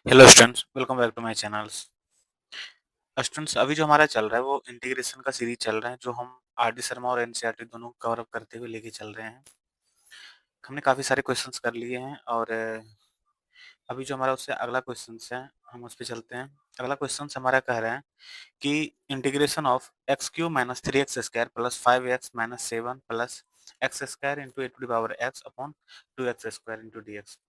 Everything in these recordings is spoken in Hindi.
Hello students, welcome back to my channels. Students, अभी जो हमारा चल रहा है वो इंटीग्रेशन का सीरीज चल रहा है, जो हम आर डी शर्मा और एनसीईआरटी दोनों कवर अप करते हुए लेके चल रहे हैं। हमने काफी सारे क्वेश्चंस कर लिए हैं और अभी जो हमारा उससे अगला क्वेश्चंस है, हम उस पे चलते हैं। अगला क्वेश्चन हमारा कह रहा है कि integration of x cube minus three x square plus five x minus seven plus x square into a to the power x upon two x square into d x.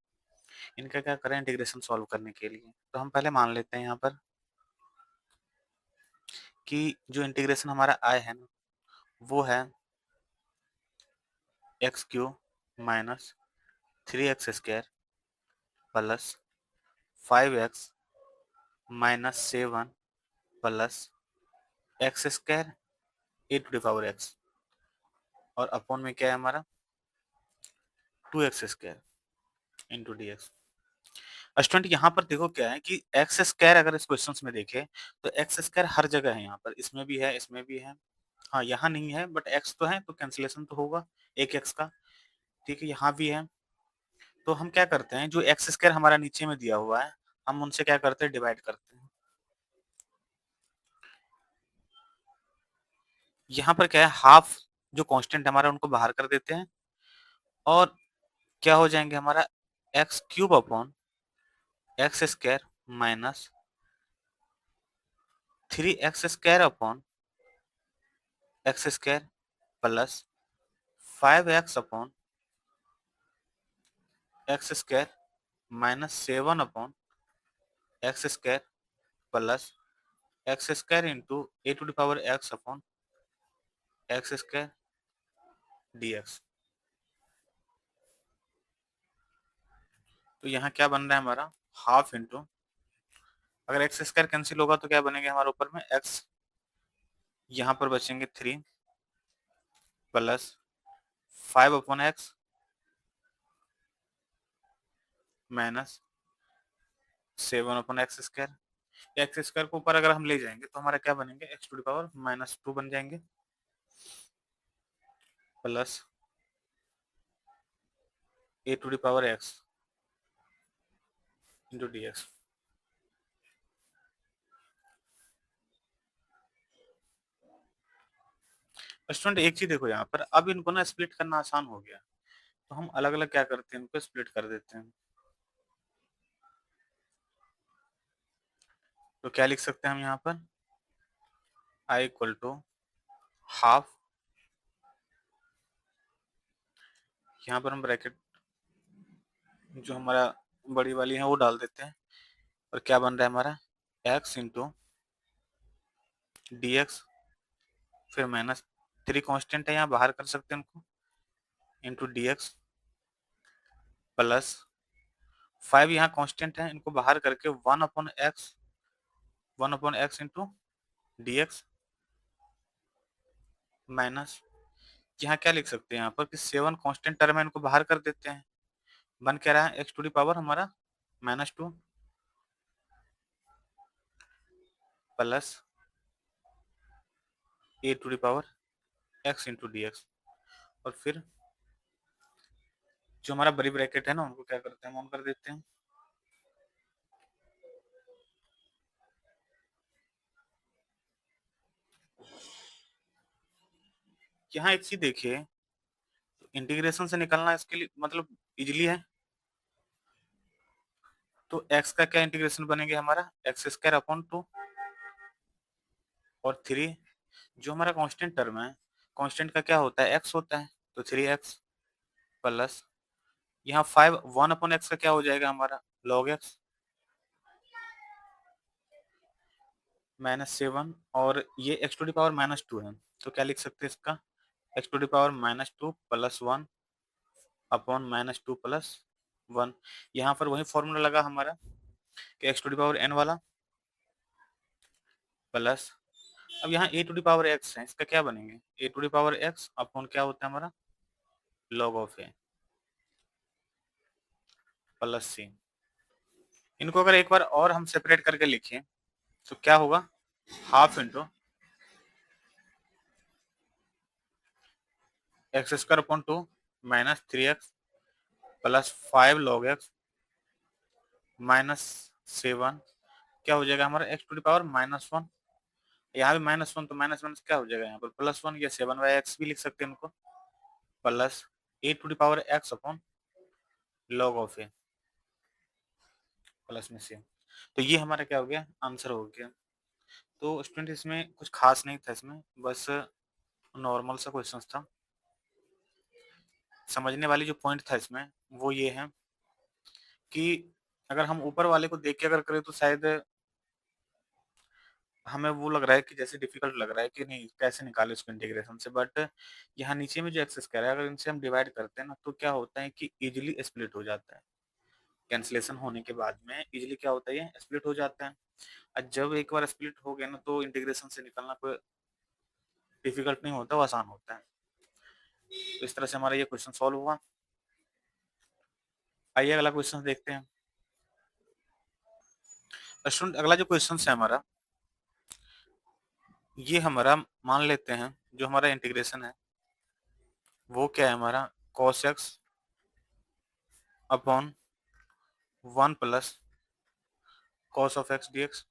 इनका क्या करें इंटीग्रेशन सॉल्व करने के लिए? तो हम पहले मान लेते हैं यहाँ पर कि जो इंटीग्रेशन हमारा आय है ना, वो है x cube minus three x square plus five x minus seven plus x square a to the power x और अपॉन में क्या है हमारा two x square into d x. Student यहाँ पर देखो क्या है कि एक्स स्क्वायर अगर इस क्वेश्चन में देखे तो एक्स स्क्वायर हर जगह है, यहाँ पर इसमें भी है, इसमें भी है। हाँ, यहाँ नहीं है बट एक्स तो है तो कैंसिलेशन तो होगा एक एक्स का। ठीक है, यहाँ भी है। तो हम क्या करते हैं, जो एक्स स्क्वायर हमारा नीचे में दिया हुआ है हम उनसे क्या करते हैं, डिवाइड करते हैं। यहाँ पर क्या है, हाफ जो कांस्टेंट हमारा उनको बाहर कर देते हैं और क्या हो जाएंगे हमारा x cube upon x square minus three x square upon x square plus five x upon x square minus seven upon x square plus x square into a to the power x upon x square d x. तो यहाँ क्या बन रहा है हमारा हाफ इंटू, अगर एक्स स्क्वायर कैंसिल होगा तो क्या बनेगा हमारे ऊपर में एक्स, यहाँ पर बचेंगे three plus five upon x minus seven upon x square. X square को ऊपर अगर हम ले जाएंगे तो हमारा क्या बनेंगे x to the power minus two बन जाएंगे plus a to the power x into d x. Student एक चीज देखो, यहाँ पर अब इनको ना स्प्लिट करना आसान हो गया, तो हम अलग अलग क्या करते हैं, इनको स्प्लिट कर देते हैं। तो क्या लिख सकते हैं हम यहाँ पर, आई इक्वल टू हाफ, यहाँ पर हम ब्रैकेट जो हमारा बड़ी वाली है वो डाल देते हैं और क्या बन रहा है हमारा एक्स इंटू डी एक्स, फिर माइनस थ्री कॉन्स्टेंट है यहाँ बाहर कर सकते हैं उनको, into d x plus five यहाँ कांस्टेंट है इनको बाहर करके one upon x into d x minus, यहाँ क्या लिख सकते हैं यहाँ पर कि सेवन कांस्टेंट टर्म है इनको बाहर कर देते हैं, बन क्या रहा है एक्स टू दी पावर हमारा minus two plus a to the power x into d x. और फिर जो हमारा बड़ी ब्रैकेट है ना उनको क्या करते हैं, ऑन कर देते हैं। यहाँ एक चीज देखिए, इंटीग्रेशन से निकलना इसके लिए मतलब इजिली है। तो एक्स का क्या इंटीग्रेशन बनेगा हमारा एक्स स्क्वायर अपॉन टू और थ्री, जो हमारा कांस्टेंट टर्म है, कांस्टेंट का क्या होता है एक्स होता है, तो थ्री एक्स प्लस यहाँ फाइव वन अपॉन एक्स का क्या हो जाएगा हमारा लॉग एक्स माइनस सेवन, और ये X to the power minus two है तो क्या लिख सकते हैं इसका X to the power minus two plus one upon minus two plus one. यहाँ पर वही फॉर्मूला लगा हमारा कि X to the power N वाला प्लस, अब यहाँ A to the power X है इसका क्या बनेंगे A to the power x upon क्या होता है हमारा लॉग ऑफ ए प्लस सी। इनको अगर एक बार और हम सेपरेट करके लिखें तो क्या होगा half into x square upon two minus three x plus five log x minus 7, क्या हो जाएगा हमारा x टू द पावर -1। यहाँ भी -1 तो -1 क्या हो जाएगा यहाँ पर +1 या 7/x भी लिख सकते हैं उनको, plus a to the power x upon log of a plus में से। तो ये हमारा क्या हो गया, आंसर हो गया। तो स्टूडेंट इसमें कुछ खास नहीं था, इसमें बस नॉर्मल सा क्वेश्चन था। समझने वाली जो पॉइंट था इसमें वो ये है कि अगर हम ऊपर वाले को देख के अगर करें तो शायद हमें वो लग रहा है कि जैसे डिफिकल्ट लग रहा है कि नहीं कैसे निकाले उसको इंटीग्रेशन से, बट यहाँ नीचे में जो एक्सेस कर रहा है अगर इनसे हम डिवाइड करते हैं ना तो क्या होता है कि इजिली स्प्लिट हो जाता है। कैंसिलेशन होने के बाद में इजिली क्या होता है, ये स्प्लिट हो जाता है। और जब एक बार स्प्लिट हो गया ना तो इंटीग्रेशन से निकलना कोई डिफिकल्ट नहीं होता, वो आसान होता है। तो इस तरह से हमारा ये क्वेश्चन सॉल्व हुआ। आइए अगला क्वेश्चन देखते हैं। स्टूडेंट अगला जो क्वेश्चन है हमारा, ये हमारा मान लेते हैं जो हमारा इंटीग्रेशन है वो क्या है हमारा cos x upon 1 plus cos of x dx।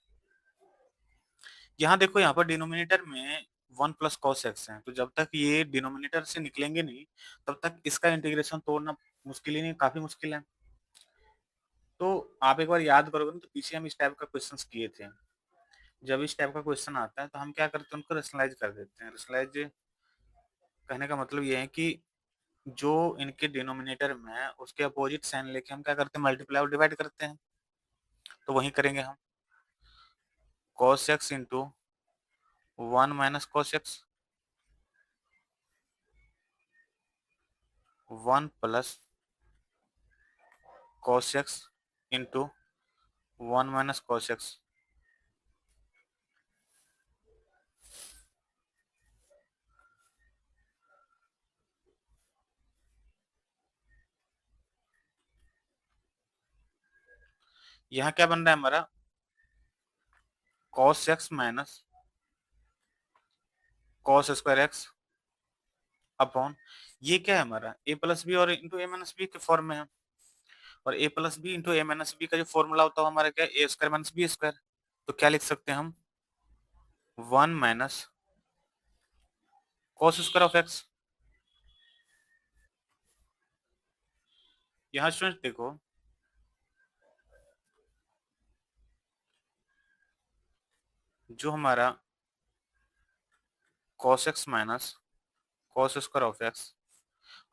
यहाँ देखो यहाँ पर डिनोमिनेटर में 1 प्लस cos x है, तो जब तक ये डिनोमिनेटर से निकलेंगे नहीं तब तक इसका इंटीग्रेशन तोड़ना मुश्किल ही नहीं, काफी मुश्किल है। तो आप एक बार याद करोगे ना तो पीछे हम इस टाइप का क्वेश्चन किए थे। जब इस टाइप का क्वेश्चन आता है तो हम क्या करते हैं, उनको रेशनलाइज कर देते हैं। रेशनलाइज कहने का मतलब ये है कि जो इनके डिनोमिनेटर में है उसके अपोजिट साइन लेके हम क्या करते हैं, मल्टीप्लाई और डिवाइड करते हैं। तो वही करेंगे हम, cos x into 1 minus cos x 1 plus cos x into 1 minus cos x। यहाँ क्या बन रहा है हमारा cos x minus cos square x upon ये क्या है हमारा a प्लस बी और इंटू a माइनस बी के फॉर्म में है। और a plus b into a minus b का जो फॉर्मूला होता है हमारा क्या है, a square minus b square. तो क्या लिख सकते हैं हम 1 minus cos square of x। यहाँ स्टूडेंट देखो जो हमारा cos x minus cos square of x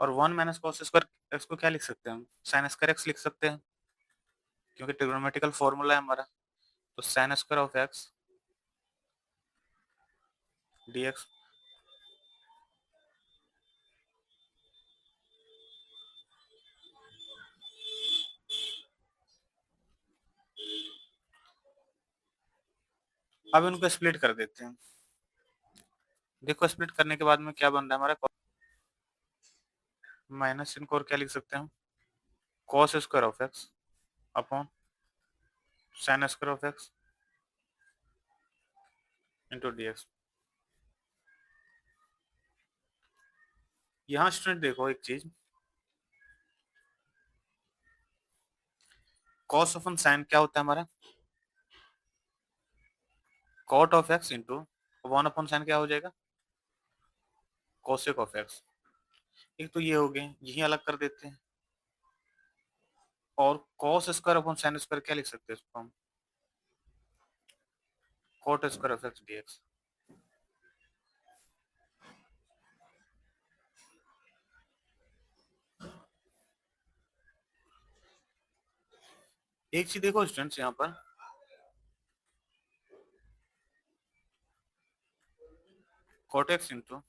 और 1 माइनस cos स्क्वायर x को क्या लिख सकते हैं हम, sin स्क्वायर x लिख सकते हैं क्योंकि ट्रिग्नोमेट्रिकल फॉर्मूला है हमारा। तो sin square of x dx। अब इनको स्प्लिट कर देते हैं। देखो स्प्लिट करने के बाद में क्या बन रहा है हमारा, माइनस इनको और क्या लिख सकते हैं हम, cos square of x upon sin square of x into dx। यहाँ स्टूडेंट देखो एक चीज, cos अपन sin क्या होता है हमारा cot of x into 1 upon sine क्या हो जाएगा cosec ऑफ x। एक तो ये हो गए, यही अलग कर देते हैं। और cos square upon sin square क्या लिख सकते हैं इसको हम, cot square of x dx। एक चीज देखो स्टूडेंट्स यहाँ पर cot x into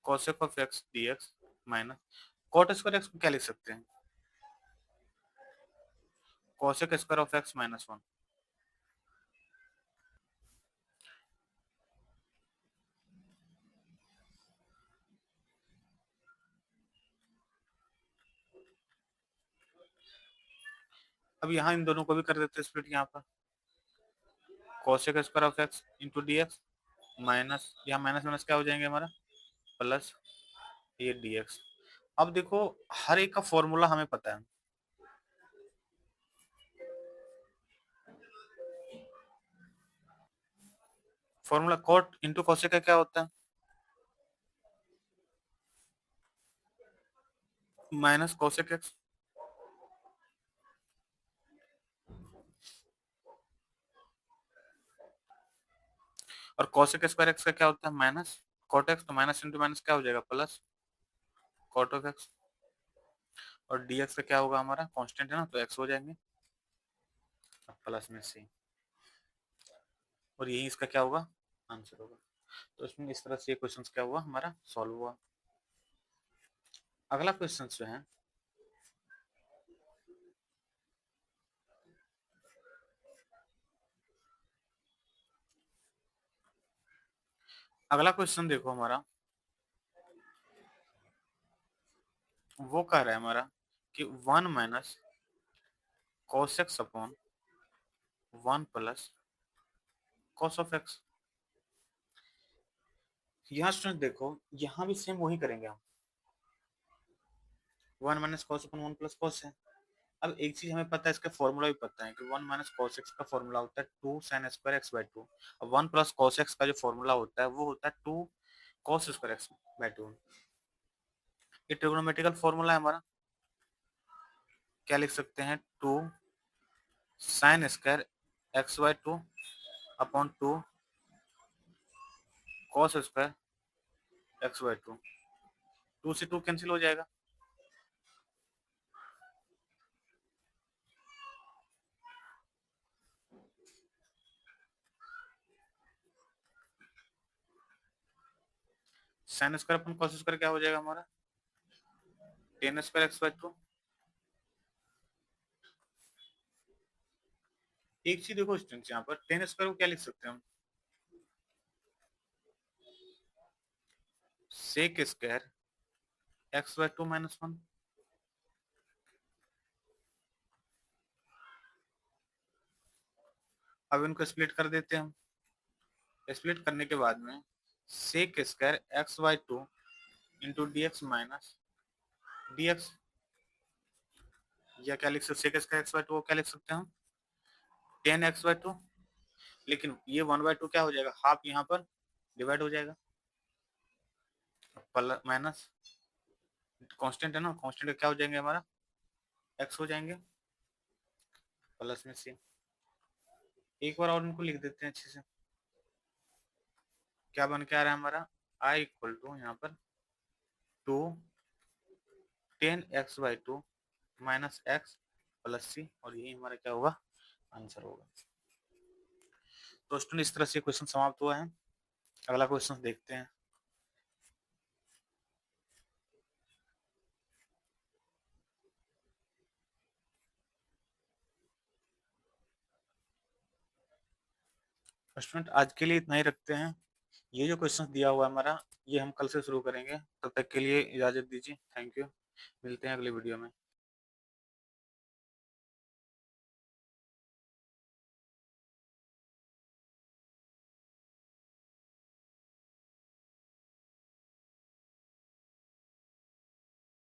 cosec of x dx minus cot square x को क्या लिख सकते हैं cosec square of x minus 1। अब यहाँ इन दोनों को भी कर देते हैं स्प्लिट यहाँ पर, cosec square of x into dx minus यहाँ माइनस माइनस क्या हो जाएंगे हमारा प्लस ये dx। अब देखो हर एक का फॉर्मूला हमें पता है, फॉर्मूला कॉट इंटू कॉसेक का क्या होता है? Minus cosec x. और कॉसेक स्क्वायर एक्स का क्या होता है? Minus cot x. तो माइनस इंटू माइनस क्या हो जाएगा? Plus cot of x. और डी एक्स का क्या होगा? हमारा कांस्टेंट है ना, तो एक्स हो जाएंगे। अब प्लस में सी। और यही इसका क्या होगा? आंसर होगा। तो इसमें इस तरह से ये क्वेश्चन क्या हुआ हमारा? सॉल्व हुआ। अगला क्वेश्चन जो है, अगला क्वेश्चन देखो हमारा, वो कह रहा है हमारा कि 1 minus cos x upon 1 plus cos of x. यहाँ स्टूडेंट देखो, यहाँ भी सेम वही करेंगे हम। 1 minus cos upon 1 plus cos है। अब एक चीज हमें पता है, इसका फॉर्मूला भी पता है कि 1 माइनस कॉस एक्स का फॉर्मूला होता है 2 साइन स्क्वायर एक्स बाई 2। अब 1 प्लस कॉस एक्स का जो फॉर्मूला होता है वो होता है 2 कॉस स्क्वायर एक्स बाई 2। ये ट्रिग्नोमेट्रिकल फॉर्मूला है हमारा। क्या लिख सकते हैं? 2 sine square x by 2 upon 2 cos square x by 2। 2 से 2 कैंसिल हो जाएगा। Sine square upon cos square क्या हो जाएगा हमारा? Ten square x by 2। एक चीज देखो स्टूडेंट्स, यहाँ पर टेन स्क्वायर को क्या लिख सकते हैं हम? Sec square x by 2 minus 1। अब इनको स्प्लिट कर देते हैं हम। स्प्लिट करने के बाद में sec square x by 2 into d x minus d x, या क्या लिख सकते? सेक स्क्वायर एक्स बाई 2 क्या लिख सकते हैं हम? 10 x/2। लेकिन ये 1/2 क्या हो जाएगा? हाफ यहाँ पर डिवाइड हो जाएगा। प्लस माइनस कांस्टेंट है ना, कांस्टेंट क्या हो जाएंगे हमारा? एक्स हो जाएंगे। प्लस में सी। एक बार और इनको लिख देते हैं अच्छे से। क्या बन के आ रहा है हमारा? आई इक्वल टू यहाँ पर 2 10 x/2 माइनस एक्स प्लस सी। और यही हमारा क्या होगा? आंसर होगा। तो स्टूडेंट इस तरह से क्वेश्चन समाप्त हुआ है। अगला क्वेश्चन देखते हैं। स्टूडेंट आज के लिए इतना ही रखते हैं। ये जो क्वेश्चन दिया हुआ है हमारा, ये हम कल से शुरू करेंगे। तब तक के लिए इजाजत दीजिए। Thank you. मिलते हैं अगले वीडियो में।